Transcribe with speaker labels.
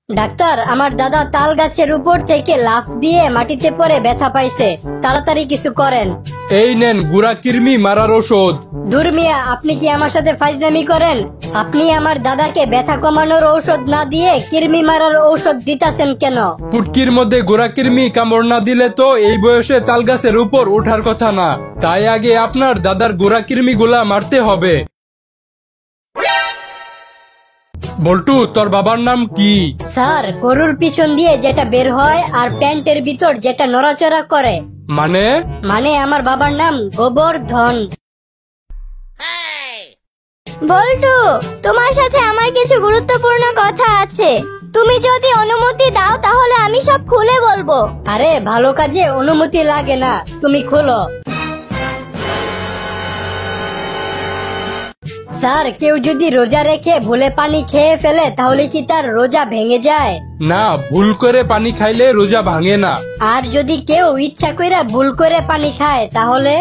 Speaker 1: Doctor, আমার দাদা তাল গাছের উপর থেকে লাফ দিয়ে মাটিতে পড়ে ব্যথা পাইছে, তাড়াতাড়ি কিছু করেন।
Speaker 2: এই নেন গুড়া কৃমি মারার ওষুধ।
Speaker 1: দূর মিয়া, আপনি কি আমার সাথে ফাইজলামি করেন? আপনি আমার দাদাকে ব্যথা কমানোর ঔষধ না দিয়ে কৃমি মারার ঔষধ দিতাছেন কেন?
Speaker 2: পুটকির মধ্যে গুড়া কৃমি কামড় না দিলে তো এই বয়সে তাল গাছের উপর ওঠার কথা না, তাই আগে আপনার দাদার গুড়া কৃমি গুলা মারতে হবে। বল্টু, তোর বাবার নাম কি?
Speaker 1: স্যার, গরুর পিছন দিয়ে যেটা বের হয় আর প্যান্টের ভিতর যেটা নড়াচড়া করে।
Speaker 2: মানে
Speaker 1: আমার বাবার নাম গোবর্ধন।
Speaker 3: বল্টু, তোমার সাথে আমার কিছু গুরুত্বপূর্ণ কথা আছে। তুমি যদি অনুমতি দাও তাহলে আমি সব খুলে বলবো।
Speaker 1: আরে ভালো কাজে অনুমতি লাগে না, তুমি খোলো। স্যার, কেউ যদি রোজা রেখে ভুলে পানি খেয়ে ফেলে তাহলে কি তার রোজা ভেঙে যায়?
Speaker 2: না, ভুল করে পানি খাইলে রোজা ভাঙে না।
Speaker 1: আর যদি কেউ ইচ্ছা কইরা ভুল করে পানি খায় তাহলে?